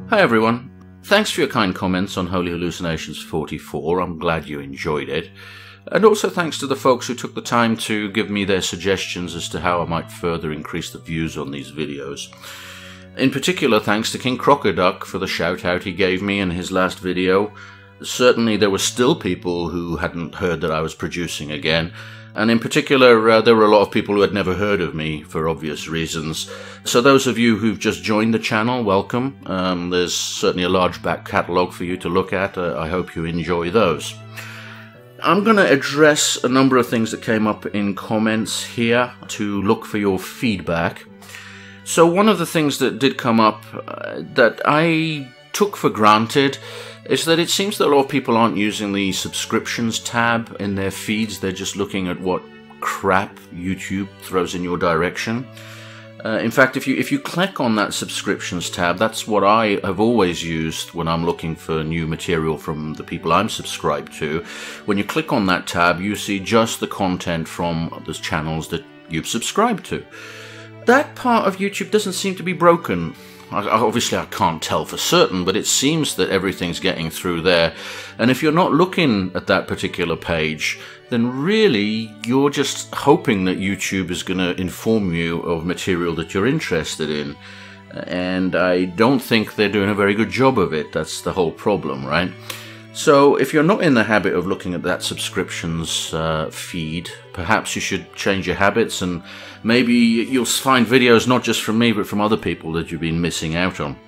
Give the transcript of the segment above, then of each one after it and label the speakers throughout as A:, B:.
A: Hi everyone, thanks for your kind comments on Holy Hallucinations 44, I'm glad you enjoyed it. And also thanks to the folks who took the time to give me their suggestions as to how I might further increase the views on these videos. In particular, thanks to King Crocoduck for the shout out he gave me in his last video. Certainly there were still people who hadn't heard that I was producing again. And in particular, there were a lot of people who had never heard of me for obvious reasons. So those of you who've just joined the channel, welcome. There's certainly a large back catalogue for you to look at. I hope you enjoy those. I'm going to address a number of things that came up in comments here to look for your feedback. So one of the things that did come up that I took for granted is that it seems that a lot of people aren't using the subscriptions tab in their feeds. They're just looking at what crap YouTube throws in your direction. In fact, if you click on that subscriptions tab, that's what I have always used when I'm looking for new material from the people I'm subscribed to. When you click on that tab, you see just the content from the channels that you've subscribed to. That part of YouTube doesn't seem to be broken. Obviously, I can't tell for certain, but it seems that everything's getting through there. And if you're not looking at that particular page, then really you're just hoping that YouTube is going to inform you of material that you're interested in. And I don't think they're doing a very good job of it. That's the whole problem, right? So if you're not in the habit of looking at that subscriptions feed, perhaps you should change your habits, and maybe you'll find videos not just from me but from other people that you've been missing out on.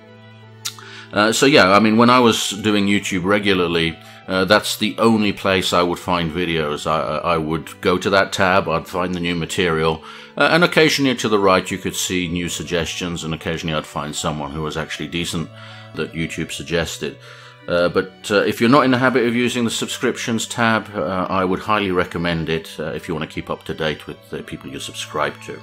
A: So yeah, I mean, when I was doing YouTube regularly, that's the only place I would find videos. I would go to that tab, I'd find the new material, and occasionally to the right you could see new suggestions, and occasionally I'd find someone who was actually decent that YouTube suggested. But if you're not in the habit of using the subscriptions tab, I would highly recommend it if you want to keep up to date with the people you subscribe to.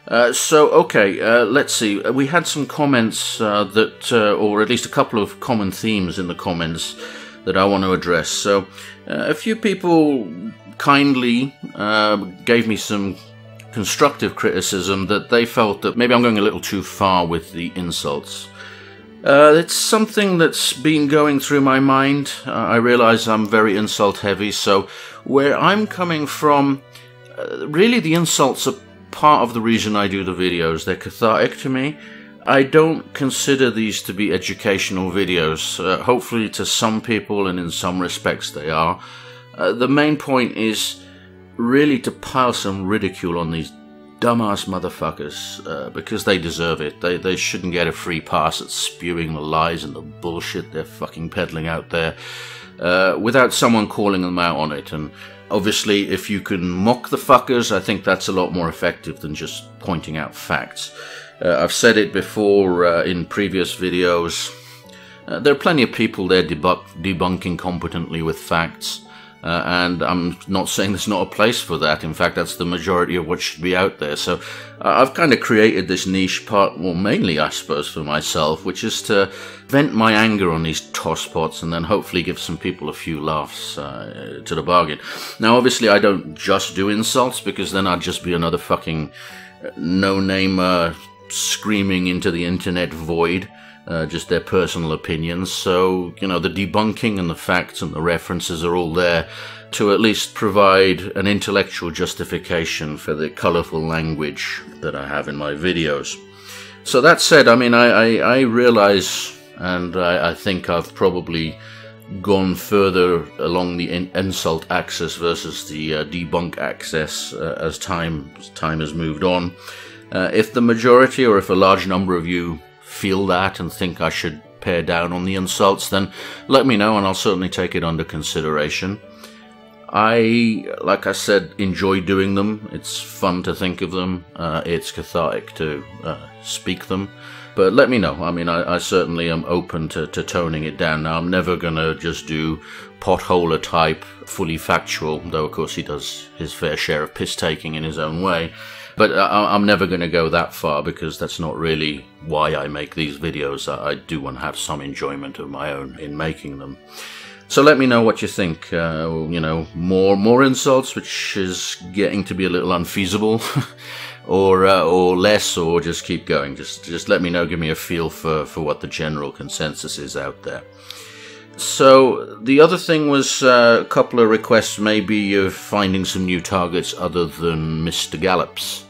A: Let's see. We had some comments or at least a couple of common themes in the comments that I want to address. So a few people kindly gave me some constructive criticism that they felt that maybe I'm going a little too far with the insults. It's something that's been going through my mind. I realize I'm very insult heavy, so where I'm coming from, really the insults are part of the reason I do the videos. They're cathartic to me. I don't consider these to be educational videos. Hopefully to some people and in some respects they are. The main point is really to pile some ridicule on these dumbass motherfuckers, because they deserve it. They shouldn't get a free pass at spewing the lies and the bullshit they're fucking peddling out there without someone calling them out on it. And obviously if you can mock the fuckers, I think that's a lot more effective than just pointing out facts. I've said it before in previous videos. There are plenty of people there debunking competently with facts. And I'm not saying there's not a place for that. In fact, that's the majority of what should be out there. So I've kind of created this niche part, well, mainly, I suppose, for myself, which is to vent my anger on these tospots and then hopefully give some people a few laughs to the bargain. Now, obviously, I don't just do insults, because then I'd just be another fucking no-namer screaming into the internet void. Just their personal opinions. So, you know, the debunking and the facts and the references are all there to at least provide an intellectual justification for the colourful language that I have in my videos. So that said, I mean, I realise, and I think I've probably gone further along the insult axis versus the debunk axis as time has moved on. If the majority, or if a large number of you feel that and think I should pare down on the insults, then let me know and I'll certainly take it under consideration. Like I said, enjoy doing them. It's fun to think of them. It's cathartic to speak them. But let me know. I mean, I certainly am open to toning it down. Now, I'm never going to just do potholer type, fully factual, though of course he does his fair share of piss-taking in his own way. But I'm never going to go that far, because that's not really why I make these videos. I do want to have some enjoyment of my own in making them. So let me know what you think. You know, more insults, which is getting to be a little unfeasible, or less, or just keep going. Just let me know. Give me a feel for what the general consensus is out there. So the other thing was a couple of requests, maybe of finding some new targets other than Mr. Gallops.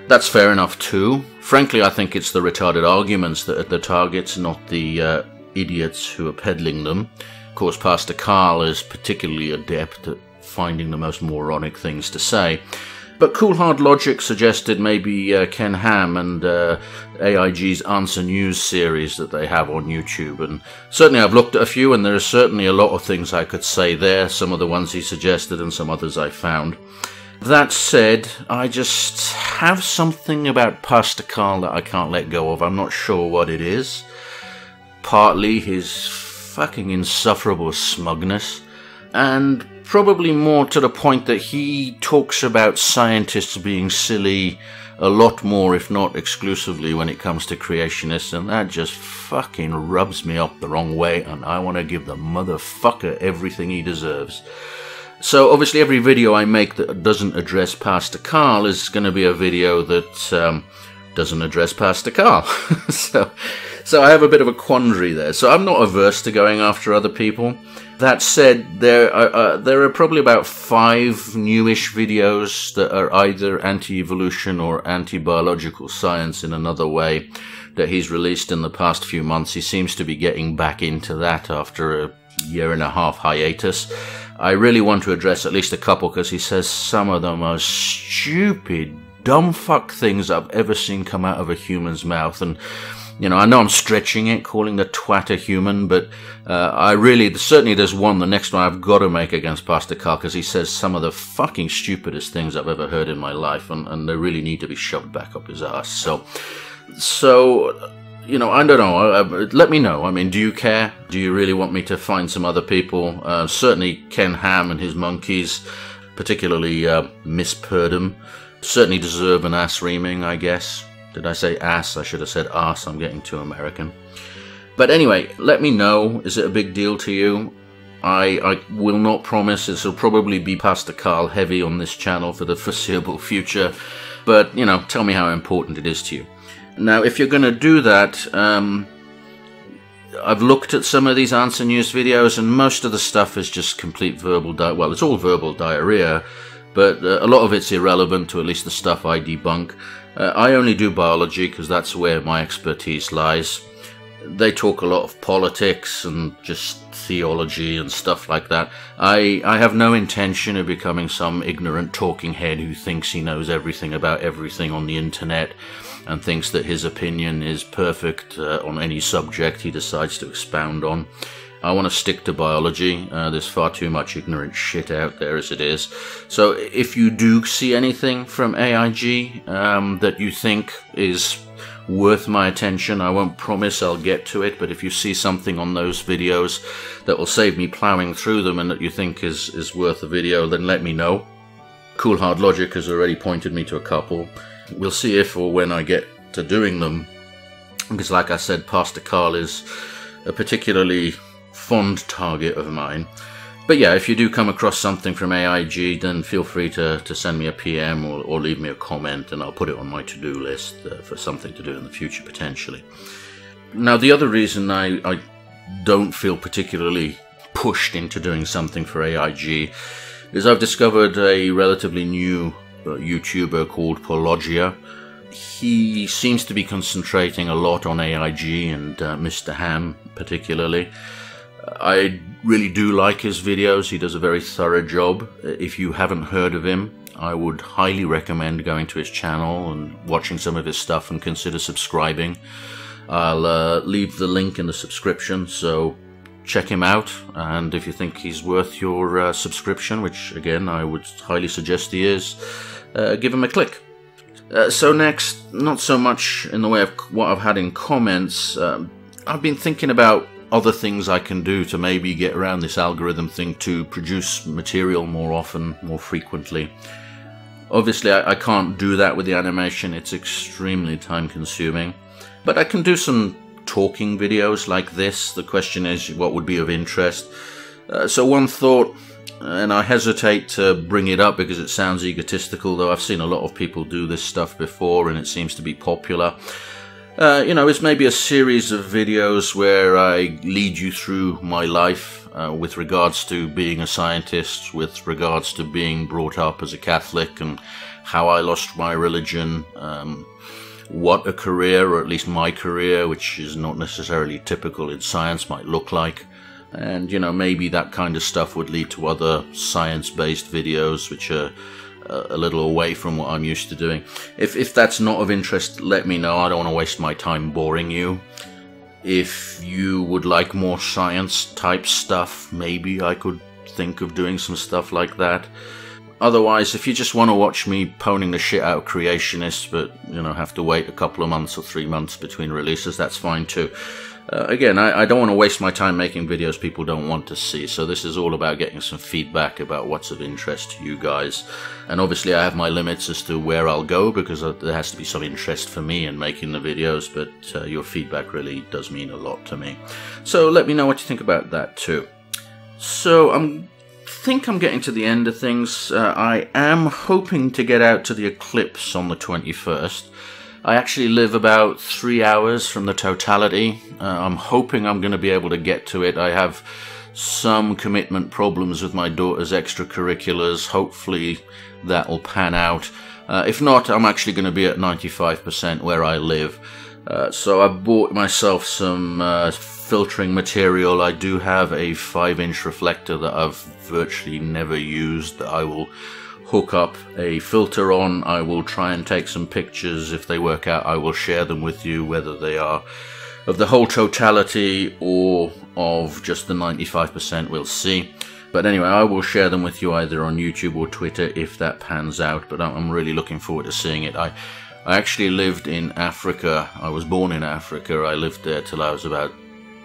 A: That's fair enough too. Frankly, I think it's the retarded arguments that are the targets, not the idiots who are peddling them. Of course, Pastor Carl is particularly adept at finding the most moronic things to say. But Cool Hard Logic suggested maybe Ken Ham and AIG's Answer News series that they have on YouTube. And certainly I've looked at a few, and there are certainly a lot of things I could say there. Some of the ones he suggested and some others I found. That said, I just have something about Pastor Carl that I can't let go of. I'm not sure what it is. Partly his fucking insufferable smugness, and probably more to the point that he talks about scientists being silly a lot more, if not exclusively, when it comes to creationists, and that just fucking rubs me up the wrong way, and I want to give the motherfucker everything he deserves. So obviously every video I make that doesn't address Pastor Carl is going to be a video that doesn't address Pastor Carl. So I have a bit of a quandary there. So I'm not averse to going after other people. That said, there are probably about 5 newish videos that are either anti-evolution or anti-biological science in another way that he's released in the past few months. He seems to be getting back into that after a 1.5-year hiatus. I really want to address at least a couple, because he says some of the most stupid, dumb fuck things I've ever seen come out of a human's mouth. And you know, I know I'm stretching it, calling the twat a human, but certainly there's one, the next one I've got to make against Pastor Carl, because he says some of the fucking stupidest things I've ever heard in my life, and they really need to be shoved back up his ass. So, you know, I don't know. Let me know. I mean, do you care? Do you really want me to find some other people? Certainly Ken Ham and his monkeys, particularly Miss Purdom, certainly deserve an ass reaming, I guess. Did I say ass? I should have said arse. I'm getting too American. But anyway, let me know. Is it a big deal to you? I will not promise. This will probably be Pastor Carl heavy on this channel for the foreseeable future. But, you know, tell me how important it is to you. Now, if you're going to do that, I've looked at some of these Answer News videos, and most of the stuff is just complete verbal well, it's all verbal diarrhea, but a lot of it's irrelevant to at least the stuff I debunk. I only do biology because that's where my expertise lies. They talk a lot of politics and just theology and stuff like that. I have no intention of becoming some ignorant talking head who thinks he knows everything about everything on the internet and thinks that his opinion is perfect on any subject he decides to expound on. I want to stick to biology. There's far too much ignorant shit out there as it is. So if you do see anything from AIG that you think is worth my attention, I won't promise I'll get to it, but if you see something on those videos that will save me plowing through them and that you think is worth a video, then let me know. Cool Hard Logic has already pointed me to a couple. We'll see if or when I get to doing them, because like I said, Pastor Carl is a particularly fond target of mine. But yeah, if you do come across something from AIG, then feel free to send me a PM or leave me a comment, and I'll put it on my to-do list for something to do in the future potentially. Now, the other reason I don't feel particularly pushed into doing something for AIG is I've discovered a relatively new YouTuber called Paulogia. He seems to be concentrating a lot on AIG and Mr. Ham particularly. I really do like his videos. He does a very thorough job. If you haven't heard of him, I would highly recommend going to his channel and watching some of his stuff and consider subscribing. I'll leave the link in the subscription, so check him out, and if you think he's worth your subscription, which again I would highly suggest he is, give him a click. So next, not so much in the way of what I've had in comments, I've been thinking about other things I can do to maybe get around this algorithm thing to produce material more often, more frequently. Obviously I can't do that with the animation, it's extremely time consuming, but I can do some talking videos like this. The question is, what would be of interest? So one thought, and I hesitate to bring it up because it sounds egotistical, though I've seen a lot of people do this stuff before and it seems to be popular. It's maybe a series of videos where I lead you through my life with regards to being a scientist, with regards to being brought up as a Catholic and how I lost my religion, what a career, or at least my career, which is not necessarily typical in science, might look like. And, maybe that kind of stuff would lead to other science-based videos, which are a little away from what I'm used to doing. If that's not of interest, let me know. I don't want to waste my time boring you. If you would like more science-type stuff, maybe I could think of doing some stuff like that. Otherwise, if you just want to watch me poning the shit out of creationists, but, have to wait a couple of months or 3 months between releases, that's fine too. Again, I don't want to waste my time making videos people don't want to see, so this is all about getting some feedback about what's of interest to you guys. And obviously I have my limits as to where I'll go, because there has to be some interest for me in making the videos, but your feedback really does mean a lot to me. So let me know what you think about that too. So I think I'm getting to the end of things. I am hoping to get out to the eclipse on the 21st. I actually live about 3 hours from the totality. I'm hoping I'm going to be able to get to it. I have some commitment problems with my daughter's extracurriculars. Hopefully that'll pan out. If not, I'm actually going to be at 95% where I live. So I bought myself some filtering material. I do have a 5-inch reflector that I've virtually never used that I will hook up a filter on. I will try and take some pictures. If they work out, I will share them with you, whether they are of the whole totality or of just the 95%, we'll see. But anyway, I will share them with you either on YouTube or Twitter if that pans out, but I'm really looking forward to seeing it. I actually lived in Africa. I was born in Africa. I lived there till I was about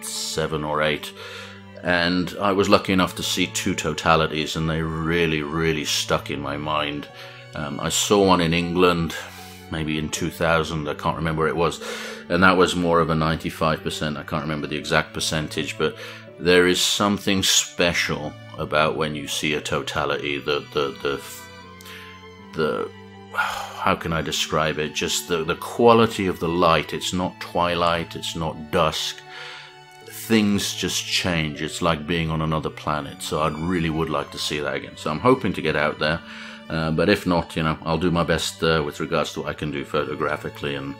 A: 7 or 8. And I was lucky enough to see 2 totalities, and they really, really stuck in my mind. I saw one in England, maybe in 2000, I can't remember where it was, and that was more of a 95%, I can't remember the exact percentage, but there is something special about when you see a totality, the how can I describe it, just the quality of the light. It's not twilight, it's not dusk. Things just change. It's like being on another planet. So I really would like to see that again. So I'm hoping to get out there. But if not, I'll do my best with regards to what I can do photographically. And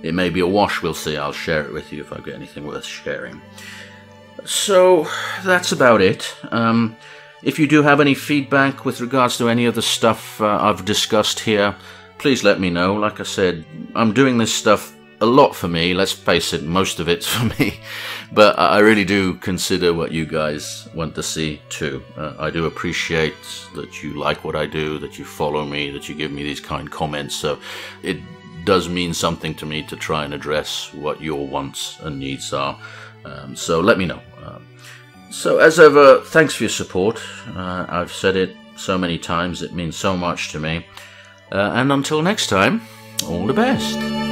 A: it may be a wash, we'll see. I'll share it with you if I get anything worth sharing. So that's about it. If you do have any feedback with regards to any of the stuff I've discussed here, please let me know. Like I said, I'm doing this stuff a lot for me, let's face it, most of it's for me, but I really do consider what you guys want to see too. I do appreciate that you like what I do, that you follow me, that you give me these kind comments, so it does mean something to me to try and address what your wants and needs are. So let me know. So as ever, thanks for your support. I've said it so many times, it means so much to me. And until next time, all the best.